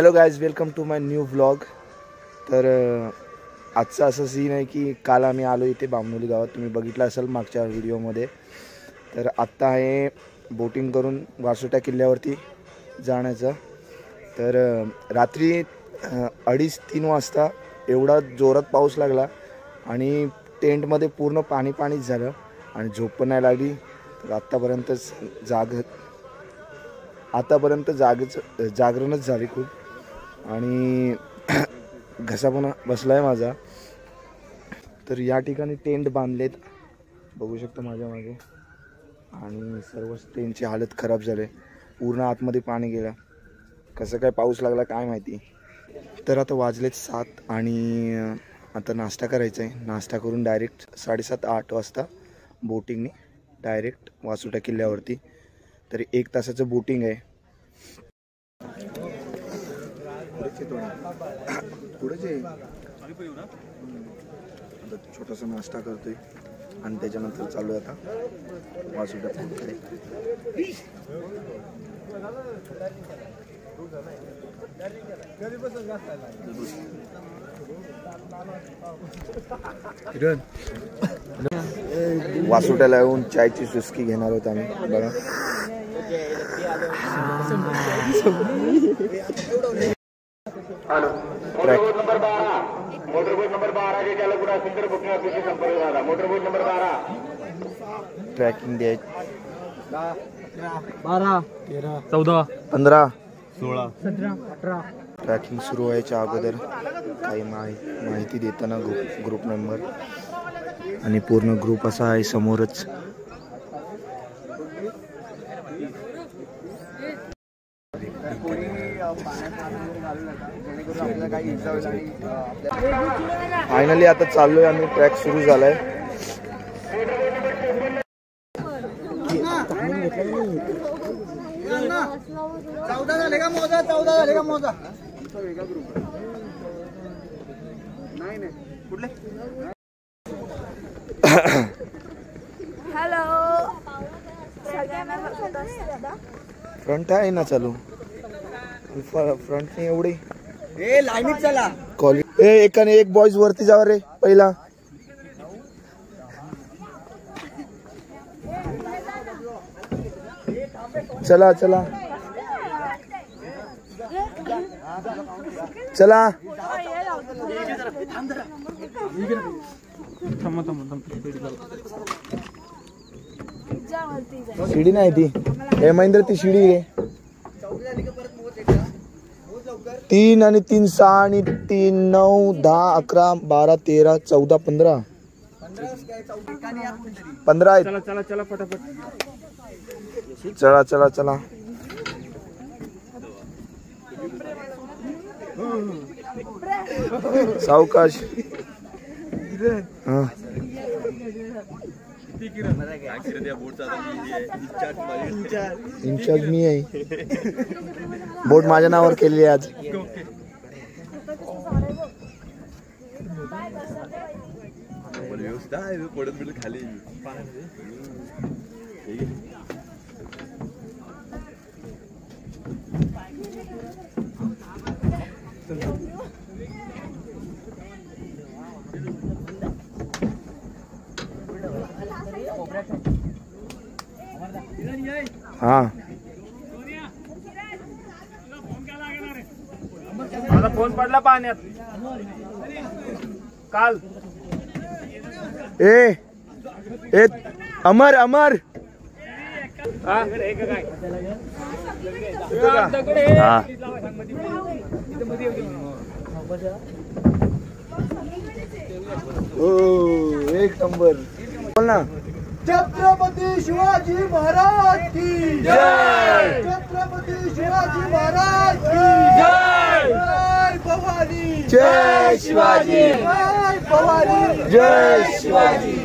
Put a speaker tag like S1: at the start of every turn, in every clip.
S1: Hello guys, welcome to my new vlog. तर आजचा असं सीन आहे की काल आम्ही आलो इथे बामनोली गावात, तुम्ही बघितलं असेल मागच्या व्हिडिओमध्ये. तर आत्ता आहे बोटिंग करून वासोटा किल्ल्यावरती जाण्याचं. तर रात्री 2:30-3 वाजता एवढा जोरात पाऊस लागला आणि टेंटमध्ये पूर्ण पाणीच झालं आणि झोप पण नाही लागली. तर आतापर्यंत जागरणच झाली खूप आणि घसा पण बसला आहे माझा. तर या ठिकाणी टेंट बांधलेत, बघू शकता माझ्या मागे, आणि सर्व टेंटची हालत खराब झाली. पूर्ण आतमध्ये पाणी गेलं. कसं काय पाऊस लागला काय माहिती. तर आता वाजलेत 7 आणि आता नाश्ता करायचा आहे. नाश्ता करून डायरेक्ट 7:30-8 वाजता बोटिंगने डायरेक्ट वासोटा किल्ल्यावरती. तरी 1 तासाचं बोटिंग आहे. आता छोटासा नाश्ता करतोय आणि त्याच्यानंतर चालू आहे आता वासोटा किल्ल्याकडे. वासोट्याला येऊन चायची चुस्की घेणार होत आम्ही. बघा ट्रॅकिंग द्यायची
S2: 12, 13, 14,
S1: 15,
S2: 16, 17, 18.
S1: ट्रॅकिंग सुरू व्हायच्या अगोदर काही माहिती देताना ग्रुप नंबर आणि पूर्ण ग्रुप असा आहे समोरच. फायनली आता चाललोय आम्ही. ट्रॅक सुरू झालाय.
S3: हॅलो,
S1: फ्रंट आहे ना चालू. फ्रंट एवढी
S2: लाईनीत चला.
S1: एकाने एक बॉयज वरती जावा रे पहिला. चला चला चला. शिडी नाही ती, हे महेंद्र ती शिडी रे. 3 आणि 3 6 आणि 3 9 10 11 12 13 14 15 आहेत.
S2: चला चला फटाफट.
S1: चला चला चला. सावकाश. इंचार्ज मी आहे. बोट माझ्या नावावर केलेली आहे आज.
S4: खाली
S1: हा
S2: माझा फोन पडला पाण्यात काल.
S1: ए अमर अमर.
S2: हा
S1: एक नंबर. बोल ना.
S2: छत्रपती शिवाजी महाराज की जय. छत्रपती शिवाजी महाराज की जय. जय भवानी.
S1: जय शिवाजी.
S2: जय भवानी.
S1: जय शिवाजी.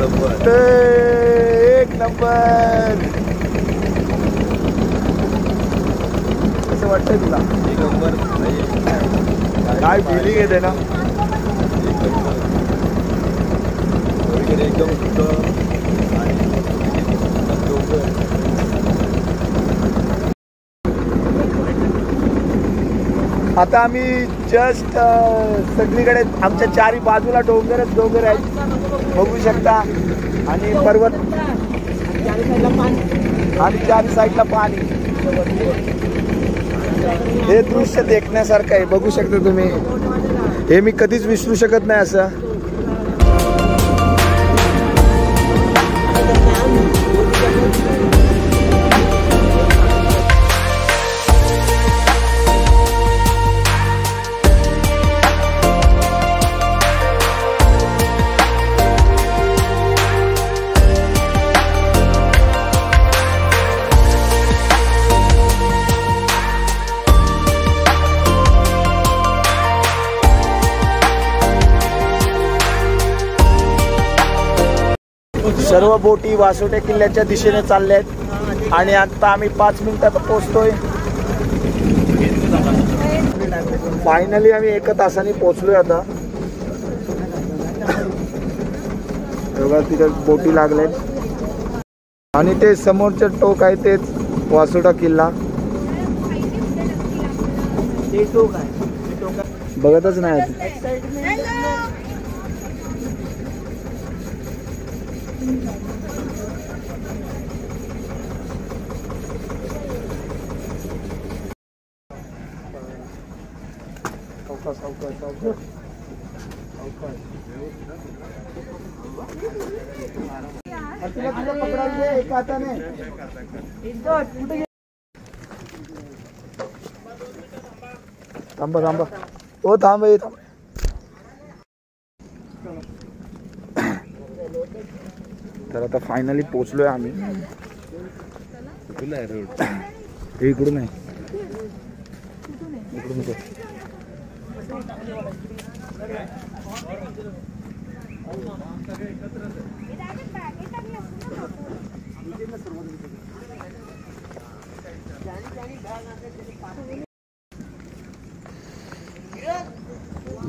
S1: एक नंबर. कसं वाटतंय तुला? काय फिलिंग येते ना? आता आम्ही जस्ट सगळीकडे आमच्या चारी बाजूला डोंगरच डोंगर आहेत, बघू शकता. आणि पर्वत आणि चारी साईडला पाणी. हे दृश्य देखण्यासारखं आहे, बघू शकता तुम्ही. हे मी कधीच विसरू शकत नाही असं. सर्व बोटी वासोटे किल्ल्याच्या दिशेने चालल्या आहेत आणि आता आम्ही 5 मिनिटात पोहोचतोय. फायनली आम्ही 1 तासाने पोहोचलोय. आता बघा तिथे बोटी लागल्यात आणि ते समोरचे टोक आहे तेच वासोटा किल्ला. बघतच नाही. थांबा थांबा हो थांब. तर आता फायनली पोचलोय आम्ही. इकडून आहे, इकडून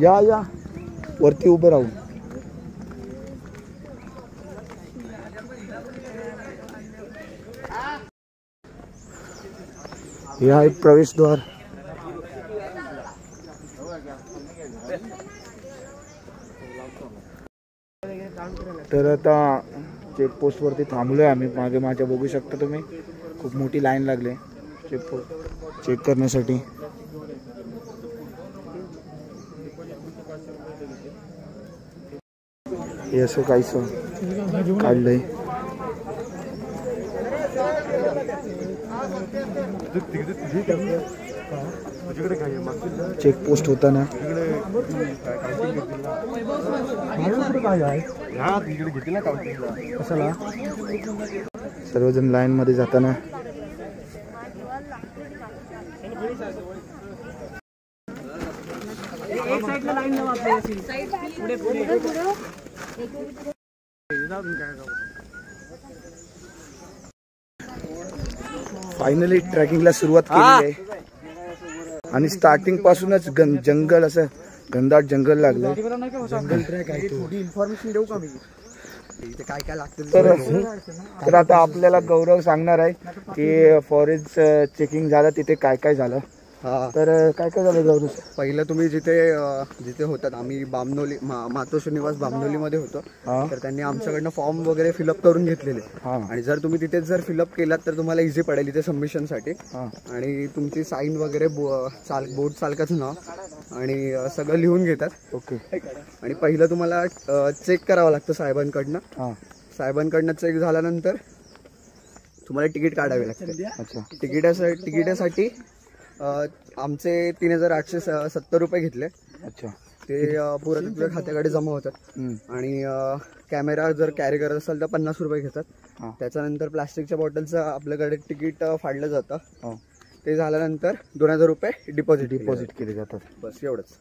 S1: या या वरती उभं राहू. हे आहे प्रवेशद्वार. तर आता चेकपोस्ट वरती थांबलोय आम्ही. मागे माझ्या बघू शकता तुम्ही खूप मोठी लाईन लागली चेकपोस्ट चेक करण्यासाठी. हे असं काहीच काढलंय. चेकपोस्ट होता ना. सर्वजण लाईन मध्ये जाताना फायनली ट्रेकिंगला सुरुवात केली आहे आणि स्टार्टिंग पासूनच जंगल असं घनदाट जंगल लागलं. जंगल ट्रॅक आहे. थोडी इन्फॉर्मेशन देऊ का मी इथे काय काय लागतं? तर आता आपल्याला गौरव सांगणार आहे की फॉरेस्ट चेकिंग झालं तिथे काय काय झालं. तर काय काय झालं गौरव?
S2: पहिलं तुम्ही जिथे होतात आम्ही बामनोली मातोश्री निवास बामनोलीमध्ये होतो. तर त्यांनी आमच्याकडनं फॉर्म वगैरे फिलअप करून घेतलेले आणि जर तुम्ही तिथे जर फिलअप केलात तर तुम्हाला इझी पडेल इथे सबमिशनसाठी. आणि तुमची साईन वगैरे बोट चालकाचं नाव आणि सगळं लिहून घेतात. ओके. आणि पहिलं तुम्हाला चेक करावं लागतं साहेबांकडनं. साहेबांकडनं चेक झाल्यानंतर तुम्हाला तिकीट काढावे लागते. तिकिटासाठी आमचे 3870 रुपये घेतले. अच्छा. ते पुरं तुझ्या खात्याकडे जमा होतात. आणि कॅमेरा जर कॅरी करत असाल तर 50 रुपये घेतात. त्याच्यानंतर प्लास्टिकच्या बॉटलचं आपल्याकडे तिकीट फाडलं जातं. ते झाल्यानंतर 2000 रुपये डिपॉझिट केले जातात. बस एवढंच.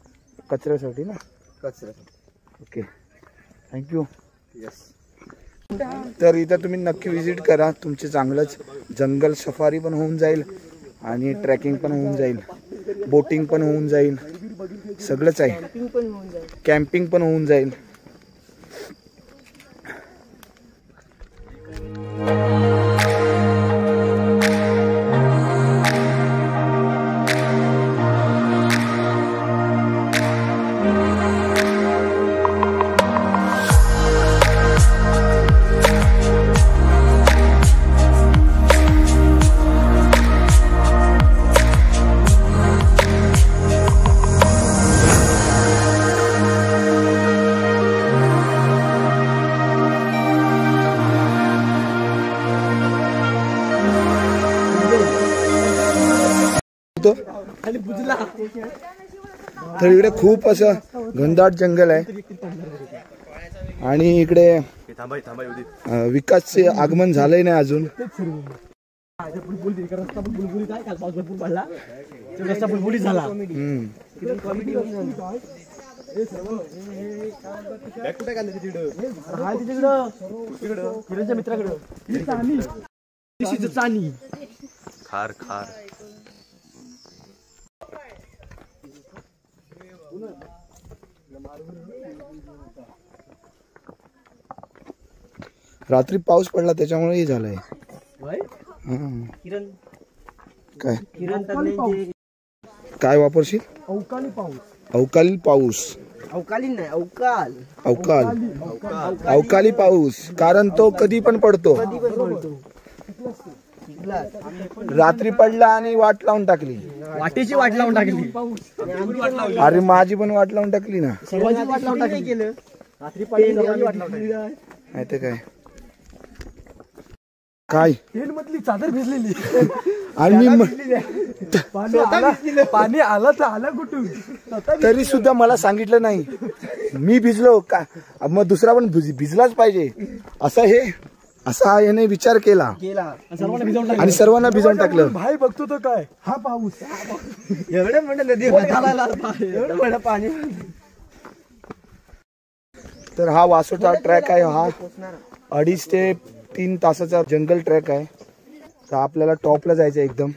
S2: कचऱ्यासाठी ना? कचऱ्यासाठी. Okay, thank you. येस.
S1: तर इथं तुम्ही नक्की विजिट करा. तुमचे चांगलंच जंगल सफारी पण होऊन जाईल आणि ट्रॅकिंग पण होऊन जाईल, बोटिंग पण होऊन जाईल, सगळंच आहे. कॅम्पिंग पण होऊन जाईल. तर इकडे खूप असं घनदाट जंगल आहे आणि इकडे विकासचे आगमन झालंय नाही अजून.
S4: खार खार
S1: रात्री पाऊस पडला त्याच्यामुळे हे झालंय. काय काय वापरशील? अवकाळी पाऊस. अवकाळी पाऊस, कारण तो कधी पण पडतो. रात्री पडला आणि वाट लावून टाकली.
S2: वाटेची वाट लावून टाकली.
S1: अरे माझी पण वाट लावून टाकली ना.
S2: सर्वांची वाट लावून टाकली. रात्री पडली वाट लावून टाकली.
S1: माहिती काय काय
S2: मधली चादर भिजलेली
S1: आणि
S2: पाणी आलं तर आलं कुठून,
S1: तरी सुद्धा मला सांगितलं नाही. मी भिजलो का मग दुसरा पण भिजलाच पाहिजे असा याने विचार केला आणि सर्वांना भिजवून टाकलं.
S2: भाई बघतो तो काय हा पाऊस एवढे म्हणजे नदी पाणी.
S1: तर हा वासोटा ट्रॅक आहे. हा 2.5 ते 3 तासाचा जंगल ट्रॅक आहे. तर आपल्याला टॉपला जायचं एकदम.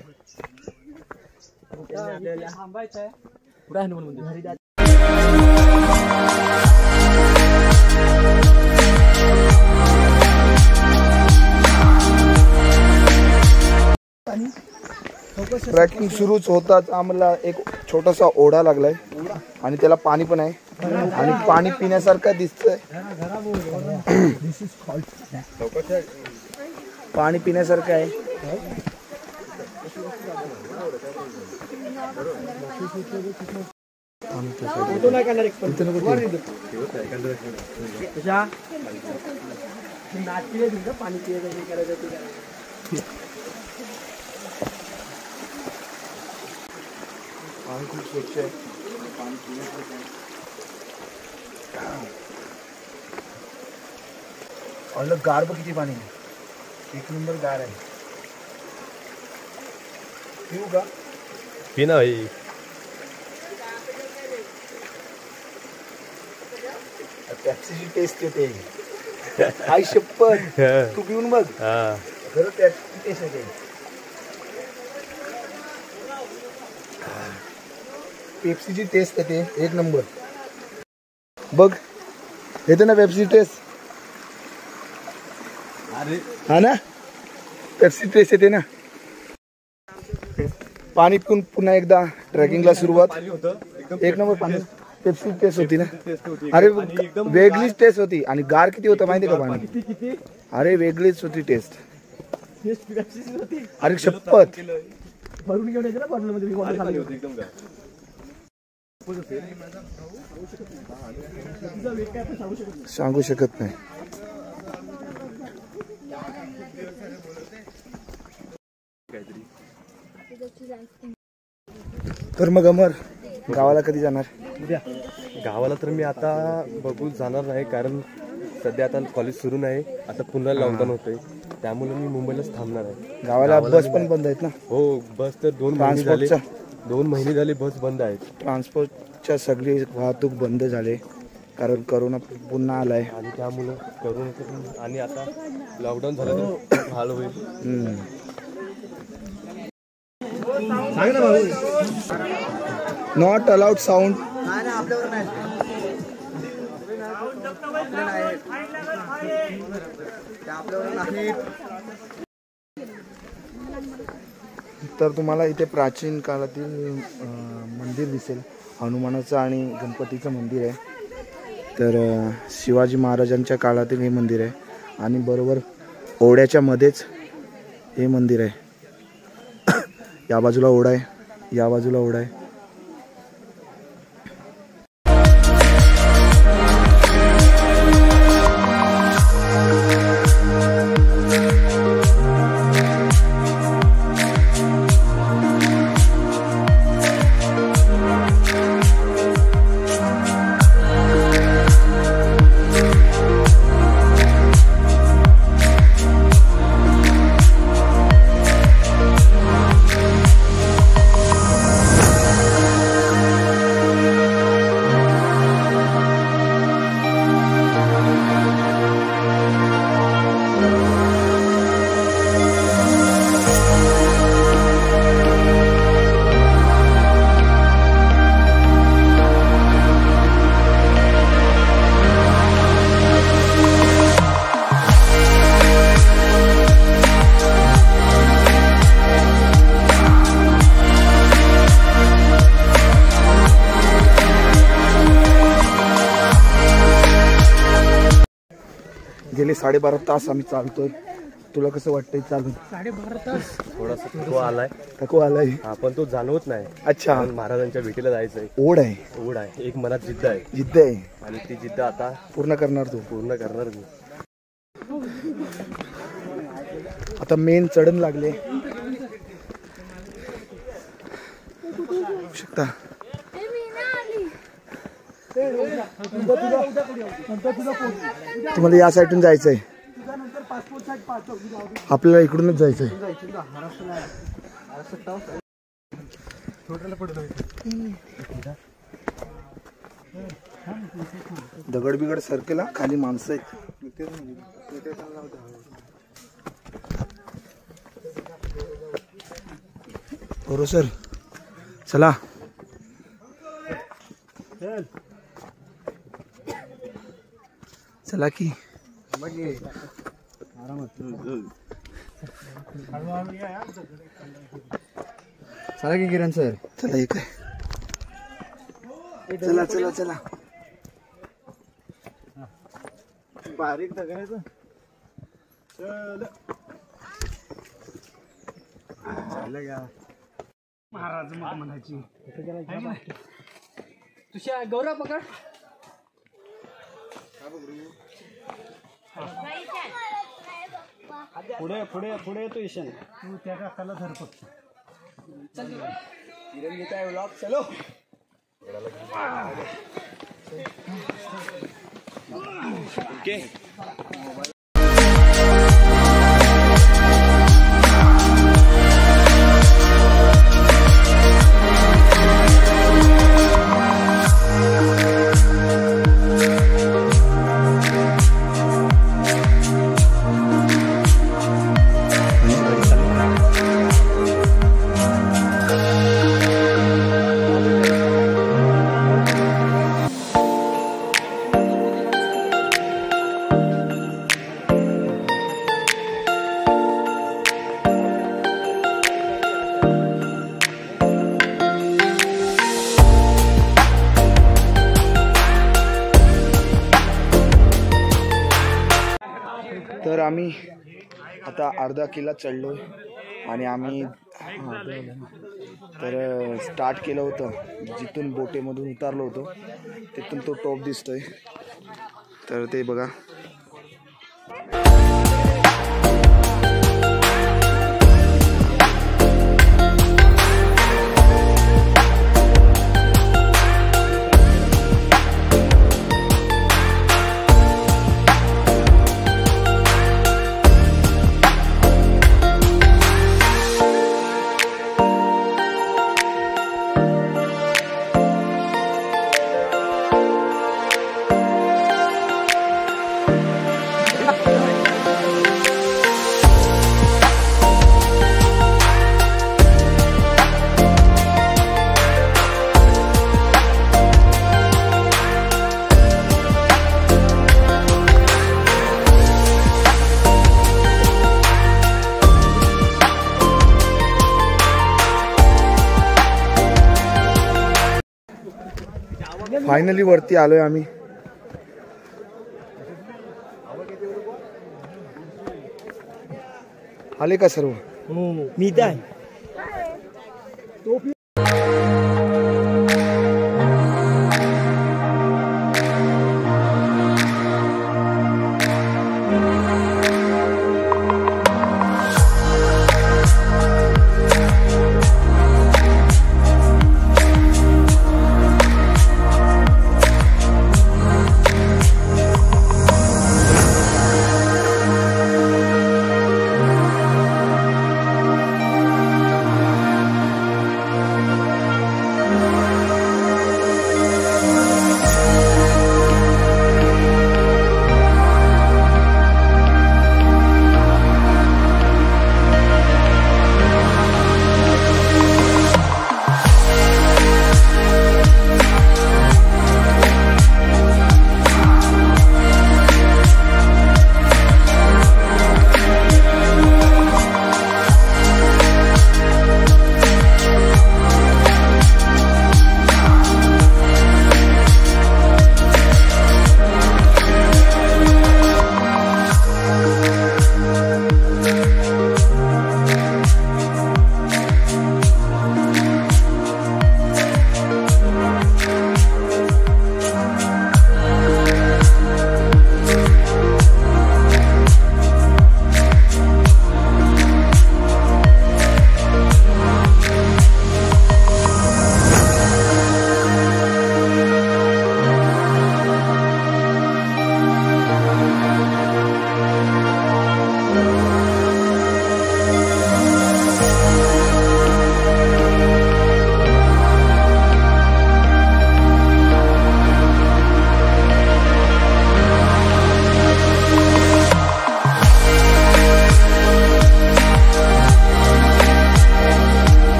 S1: ट्रॅकिंग सुरूच होताच आम्हाला एक छोटासा ओढा लागलाय आणि त्याला पाणी पण आहे आणि पाणी पिण्यासारखं दिसतंय. पाणी पिण्यासारखं आहे. पाणी खूप स्वच्छ आहे. पाणी पिण्यासारखं आहे. अलग गार बघ किती पाणी आहे. एक नंबर गार आहे. पिऊ का?
S4: पिना भाई.
S1: पेप्सीची टेस्ट येते. हाय शपथ, तू पिऊन बघ. खरं पेप्सीची टेस्ट येते. पेप्सीची टेस्ट येते एक नंबर. बघ येते ना पेप्सी टेस्ट. हा ना, पेप्सी टेस्ट येते ना. पाणी पिऊन पुन्हा एकदा ट्रेकिंगला सुरुवात. एक नंबर पाणी. पेप्सी टेस्ट होती ना. अरे वेगळीच टेस्ट होती. आणि गार किती होतं माहिती का पाणी. अरे वेगळीच होती टेस्ट. अरे शपथ. सांगू शकत नाही. तर मग अमर गावाला कधी जाणार?
S4: उद्या गावाला तर मी आता बघू जाणार नाही, कारण सध्या आता कॉलेज सुरू नाही. आता पुन्हा लॉकडाऊन होतंय, त्यामुळे मी मुंबईलाच थांबणार आहे.
S1: गावाला बस पण बंद आहेत ना.
S4: हो, बस तर 2 महिने झाले बस बंद आहेत.
S1: ट्रान्सपोर्टच्या सगळी वाहतूक बंद झाले. कारण करोना पुन्हा आलाय.
S4: आणि त्यामुळं करून आणि आता लॉकडाऊन झालं तर हाल होईल.
S1: Not allowed sound.
S2: नाही आपल्यावर नाही. आपल्यावर नाही.
S1: तर तुम्हाला इथे प्राचीन काळातील मंदिर दिसेल. हनुमानाचं आणि गणपतीचं मंदिर आहे. तर शिवाजी महाराजांच्या काळातील हे मंदिर आहे. आणि बरोबर ओढ्याच्या मध्येच हे मंदिर आहे. या बाजूला ओढा आहे, या बाजूला ओढा आहे. गेले 12.5 तास आम्ही चालतोय. तुला कसं वाटतंय चालून?
S3: 12.5 तास
S4: थोडासा थकवा आलाय.
S1: थकवा आलाय.
S4: हा, पण तो जाणवत नाही.
S1: अच्छा.
S4: कारण महाराजांच्या भेटीला जायचंय.
S1: ओढ आहे,
S4: ओढ आहे, एक मनात जिद्द आहे.
S1: जिद्द आहे
S4: आणि ती जिद्द आता
S1: पूर्ण करणार तू.
S4: पूर्ण करणार मी.
S1: आता मेन चढण लागले शकता. तुम्हाला या साईडून जायचंय, आपल्याला इकडूनच जायचंय. दगड बिगड सरकेला, खाली माणसं आहेत. बरोबर सर, चला. चला की
S2: चला की किरण सर.
S1: चला एक आहे. चला चला चला. बारीक दगडायचं.
S3: महाराज मग म्हणायची तुझ्या गौरव पकड. पुढे पुढे पुढे येतो ईशान. तू त्या काकाला धर फक्त. किरण घेता है व्लॉग. चलो. ओके.
S1: तर आम्ही आता अर्धा किल्ला चढलोय आणि आम्ही तर स्टार्ट केलं होतं जिथून बोटेमधून उतारलो होतो तिथून तो टॉप दिसतोय. तर ते बघा. फायनली वरती आलोय आम्ही. आले का सर्व?
S3: मी तर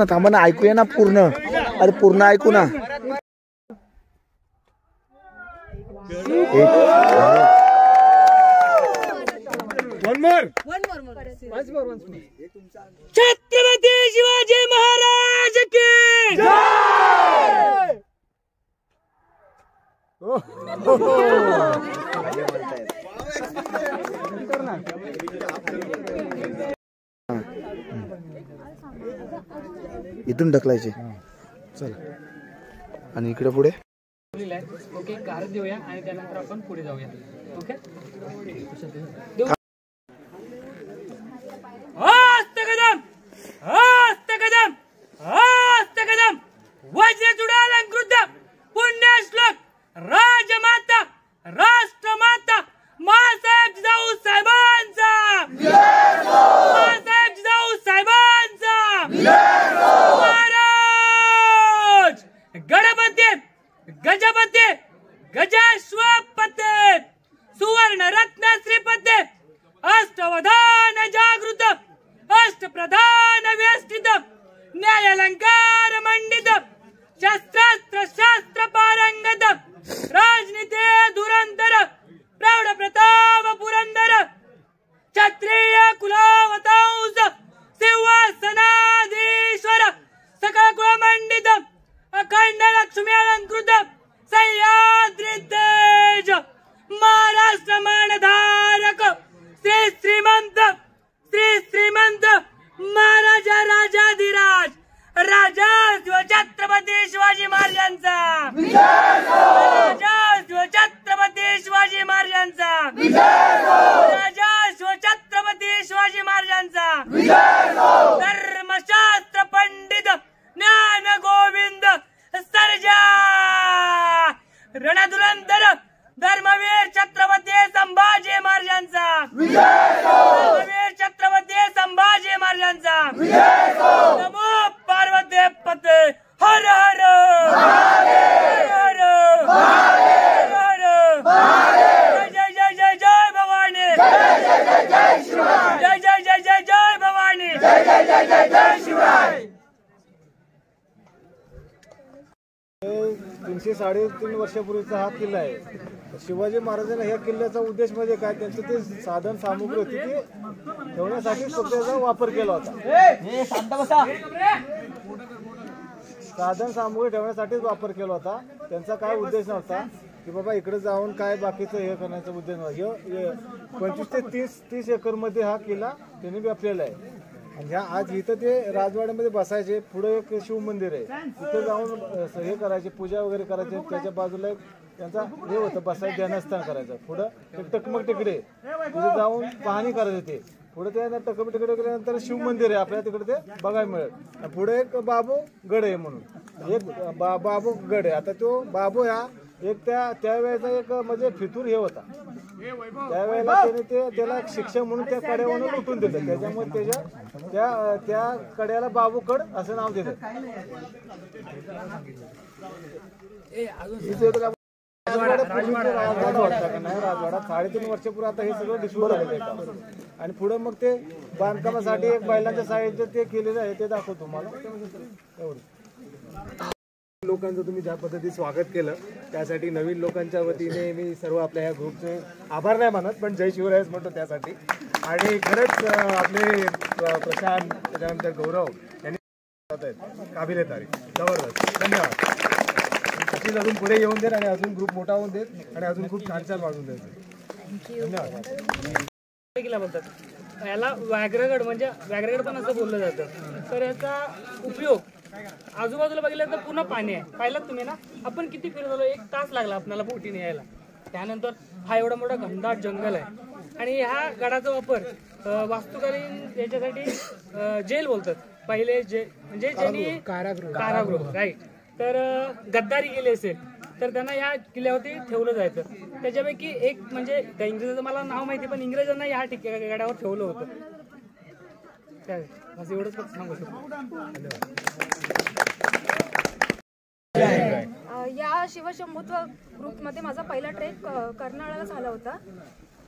S1: थांबा ना ऐकूया ना पूर्ण. अरे पूर्ण ऐकू ना.
S5: छत्रपती शिवाजी महाराज की जय.
S1: इथून ढकलायचे. चल आणि इकडे पुढे.
S5: ओके कार देऊया आणि त्यानंतर आपण पुढे जाऊया. ओके हस्तकदम हस्तकदम हस्तकदम वज्रचूडालंकृत पुण्यश्लोक राजमाता राष्ट्रमाता मासाहेब जिजाऊ साहेबांचा मासाहेब जिजाऊ साहेबांचा महाराज गणपती गजपती गजाश्वपते सुवर्ण रत्न श्रीपते अष्टवधान जागृत अष्टप्रधान व्यवस्थित न्यायालंकार मंडित शस्त्रास्त्र शास्त्र पारंगत राजनीती धुरंधर प्रौढ प्रताप पुरंदर क्षत्रिय कुलावतांस सिंहासनाधीश्वर सकळ कुळमंडित अखंड लक्ष्मी अलंकृत सह्याद्री तेज महाराष्ट्र मानधारक श्री श्रीमंत महाराजा राजाधिराज राजा छत्रपती शिवाजी महाराजांचा राजा छत्रपती शिवाजी महाराजांचा राजा छत्रपती शिवाजी महाराजांचा धर्मशास्त्र पंडित ज्ञान गोविंद सर्जा रणधुरंधर धर्मवीर छत्रपती संभाजी महाराजांचा धर्मवीर छत्रपती संभाजी महाराजांचा नमो पार्वती पते हर हर हर हर जय जय जय जय भवानी.
S3: 300-350 वर्षापूर्वीचा हा किल्ला आहे. शिवाजी महाराजांना ह्या किल्ल्याचा उद्देश म्हणजे काय, त्यांचं ते साधन सामुग्री होती ती ठेवण्यासाठी फक्त त्याचा वापर केला होता. साधन सामुग्री ठेवण्यासाठीच वापर केला होता. त्यांचा काय उद्देश नव्हता की बाबा इकडे जाऊन काय बाकीचं हे करण्याचा उद्देश नव्हता. 25 ते 30 एकरमध्ये हा किल्ला त्यांनी व्यापलेला आहे. आणि ह्या आज इथं ते राजवाड्यामध्ये बसायचे. पुढे एक शिव मंदिर आहे, तिथं जाऊन हे करायचे, पूजा वगैरे करायचे. त्याच्या बाजूला एक त्यांचा हे होतं बसायचं, ध्यानस्थान करायचं. पुढं एक टकमक टिकडे तिथे जाऊन पाहणी करायचे. ते पुढे ते टकमक टिकडे गेल्यानंतर शिव मंदिर आहे आपल्याला तिकडे ते बघायला मिळेल. पुढे एक बाबू गड आहे म्हणून एक बाबू गड आहे. आता तो बाबू ह्या एक त्यावेळेचा एक म्हणजे फितूर हे होता. त्यावेळेला त्याने त्याला शिक्षक म्हणून त्या कड्यावरून उठून दिलं. त्याच्यामुळे त्या कड्याला बाबूकड असं नाव दिलं. राजवाडा होता का नाही, राजवाडा 3.5 वर्षापूर्वी आता हे सगळं दिसून राहिलं आहे. आणि पुढे मग ते बांधकामासाठी एक बैलांच्या साहित्य ते केलेलं आहे, ते दाखवतो तुम्हाला. एवढं लोकांचं तुम्ही ज्या पद्धतीने स्वागत केलं त्यासाठी नवीन लोकांच्या वतीने मी सर्व आपल्या ह्या ग्रुपचे आभार नाही मानत, पण जय शिवरायच म्हणतो त्यासाठी. आणि खरंच आपले प्रशांत त्याच्यानंतर गौरव यांनी काबिले तारीख जबरदस्त. धन्यवाद. अशीच अजून पुढे येऊन देत आणि अजून ग्रुप मोठा होऊन देत आणि अजून खूप छान छान वाढून द्यायचं. धन्यवाद.
S5: बोलतात याला व्याघ्रगड म्हणजे व्याघ्रगड पण असं बोललं जातं. तर याचा उपयोग आजूबाजूला बघितलं तर पूर्ण पाणी आहे. पाहिलात तुम्ही ना, आपण किती फिरत आलो, 1 तास लागला आपल्याला बोटीने यायला. त्यानंतर हा एवढा मोठा घनदाट जंगल आहे. आणि ह्या गडाचा वापर वास्तुकालीन याच्यासाठी जेल बोलतात. पहिले म्हणजे ज्यांनी कारागृह राईट, तर गद्दारी केली असेल तर त्यांना या किल्ल्यावरती ठेवलं जायचं. त्याच्यापैकी एक म्हणजे त्या इंग्रजाचं मला नाव माहिती, पण इंग्रजांना या गडावर ठेवलं होतं. असं एवढंच फक्त सांगू शकतो.
S6: या शिवशंभुत्व ग्रुपमध्ये माझा पहिला ट्रेक कर्नाळाला झाला होता.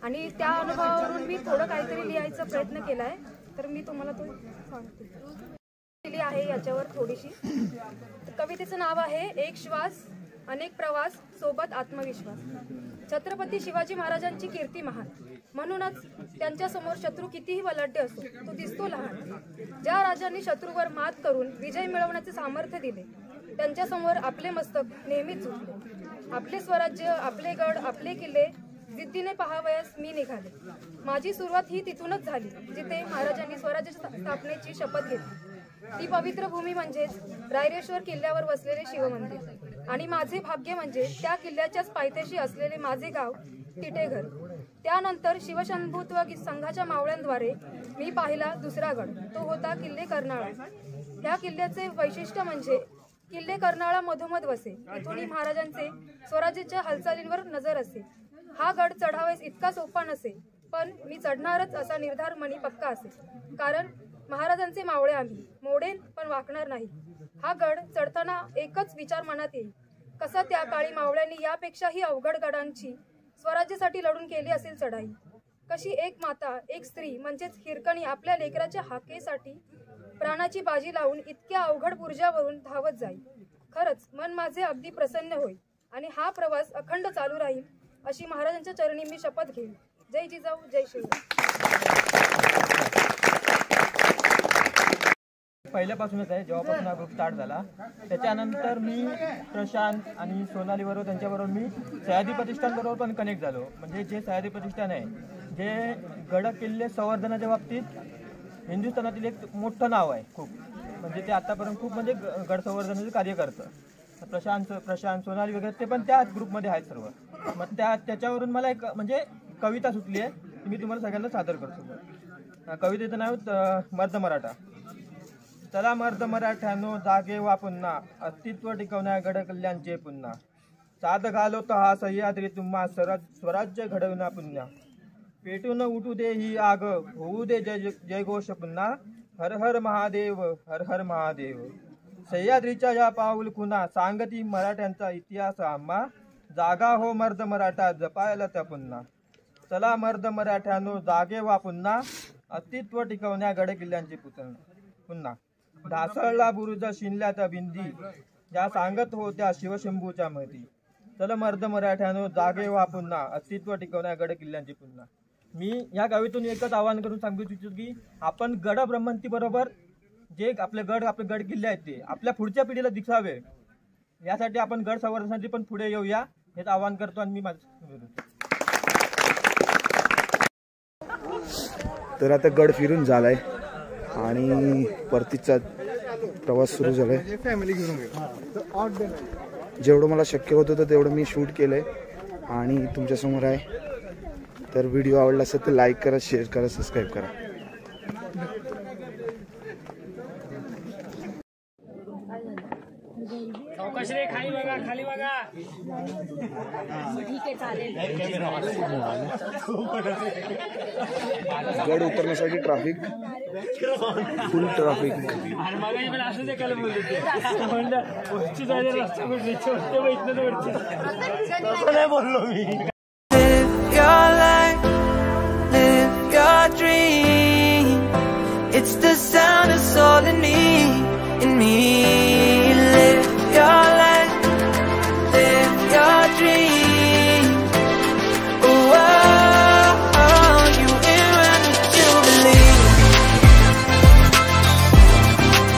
S6: आणि त्या अनुभवावरून मी थोडं काहीतरी लिहायचा प्रयत्न केला आहे. तर मी तुम्हाला तो सांगते लिहिली आहे याच्यावर थोडीशी. कवितेचं नाव आहे एक श्वास अनेक प्रवास सोबत आत्मविश्वास. छत्रपती शिवाजी महाराजांची कीर्ती महान, म्हणूनच त्यांच्या समोर शत्रू कितीही बलाढ्य असो तो दिसतो लहान. ज्या राजांनी शत्रूवर मात करून विजय मिळवण्याचे सामर्थ्य दिले त्यांच्या समोर आपले मस्तक नेहमीच झुकले. आपले स्वराज्य, आपले गड, आपले किल्ले जिद्दीने पहावयास मी निघाले. माझी सुरुवात ही तिथूनच झाली जिथे महाराजांनी स्वराज्य स्थापनेची शपथ घेतली. ती पवित्र भूमी म्हणजेच रायरेश्वर किल्ल्यावर वसलेले शिवमंदिर. आणि माझे भाग्य म्हणजे त्या किल्ल्याच्याच पायथ्याशी असलेले माझे गाव तिटेघर. त्यानंतर शिवशंभुत्व संघाच्या मावळ्यांद्वारे मी पाहिला दुसरा गड, तो होता किल्ले कर्नाळा. ह्या किल्ल्याचे वैशिष्ट्य म्हणजे किल्ले कर्नाळा मधोमध वसे. इथूनही महाराजांचे स्वराज्याच्या हालचालींवर नजर असे. हा गड चढावयास इतका सोपा नसे, पण मी चढणारच असा निर्धार मनी पक्का असे. कारण महाराजांचे मावळे आम्ही, मोडेन पण वाकणार नाही. हा गड चढताना एकच विचार मनात येईल, कसा त्या काळी मावळ्यांनी यापेक्षाही अवघड गडांची स्वराज्यासाठी लढून केली असेल चढाई. कशी एक माता, एक स्त्री म्हणजेच हिरकणी आपल्या लेकराच्या हाकेसाठी प्राणाची बाजी लावून इतक्या अवघड बुर्जावरून धावत जाईल. खरंच मन माझे अगदी प्रसन्न होईल आणि हा प्रवास अखंड चालू राहील अशी महाराजांच्या चरणी मी शपथ घेईन. जय जिजाऊ, जय शिवराय.
S7: पहिल्यापासूनच आहे, जेव्हापासून हा ग्रुप स्टार्ट झाला. त्याच्यानंतर मी प्रशांत आणि सोनाली बरोबर त्यांच्याबरोबर मी सह्याद्री प्रतिष्ठानबरोबर पण कनेक्ट झालो. म्हणजे जे सह्याद्री प्रतिष्ठान आहे, जे गड किल्ले संवर्धनाच्या बाबतीत हिंदुस्थानातील एक मोठं नाव आहे खूप. म्हणजे ते आतापर्यंत खूप म्हणजे गड संवर्धनाचे कार्य करतं. प्रशांत सोनाली वगैरे ते पण त्याच ग्रुपमध्ये आहेत सर्व. मग त्याच्यावरून मला एक म्हणजे कविता सुचली आहे, मी तुम्हाला सगळ्यांना सादर करतो. कवितेचं नाव मर्द मराठा. चला मर्द मराठ्यानो जागे वा पुन्हा, अस्तित्व टिकवण्या गड कल्याणचे पुन्हा. साध घालो तो हा सह्याद्री तुम्हा, स्वराज्य घडवणा पुन्हा. पेटून उठू दे ही आग, होऊ दे जय जयघोष पुन्हा. हर हर महादेव, हर हर महादेव. सह्याद्रीच्या या पाऊल खुना, सांगती मराठ्यांचा इतिहास आम्हा. जागा हो मर्द मराठा, जपायला त्या पुन्हा. चला मर्द मराठ्यानो जागे वा पुन्हा, अस्तित्व टिकवण्या गड किल्ल्यांचे पुन्हा. ढासळला बुरुज शिनल्यात बिंदी, ज्या सांगत होत्या शिवशंभूच्या मती, चल मर्द मराठ्यानो जागे व्हा पुन्हा, अस्तित्व टिकवण्या गड किल्ल्यांची पुन्हा. मी या गावीतून एकच आवाहन करून सांगू इच्छितो की आपण गड ब्रह्मंती बरोबर जे आपले गड किल्ले आहेत ते आपल्या पुढच्या पिढीला दिसावे, यासाठी आपण गड संवर्धनासाठी पण पुढे येऊया हेच आवाहन करतो. आणि मी माझं
S1: तर आता गड फिरून झालाय आणि परतीचा प्रवास सुरू झालाय. जेवढं मला शक्य होतं तर तेवढं मी शूट केलंय आणि तुमच्यासमोर आहे. तर व्हिडिओ आवडला असेल तर लाईक करा, शेअर करा, सबस्क्राईब करा.
S5: सावकाश रे, खाली बघा, खाली बघा. ठीक आहे, चालेल.
S1: गड उतरण्यासाठी ट्रॅफिक, फुल ट्रॅफिक.
S5: मागाशी पण असंच एकाला बोलले म्हणलं वरची जायला रस्ता कुठे छोटे बैठलं वरची तसं नाही बोललो मी.
S8: Live your life, live your dream. It's the sound of soul in me. Live your life, live your dream.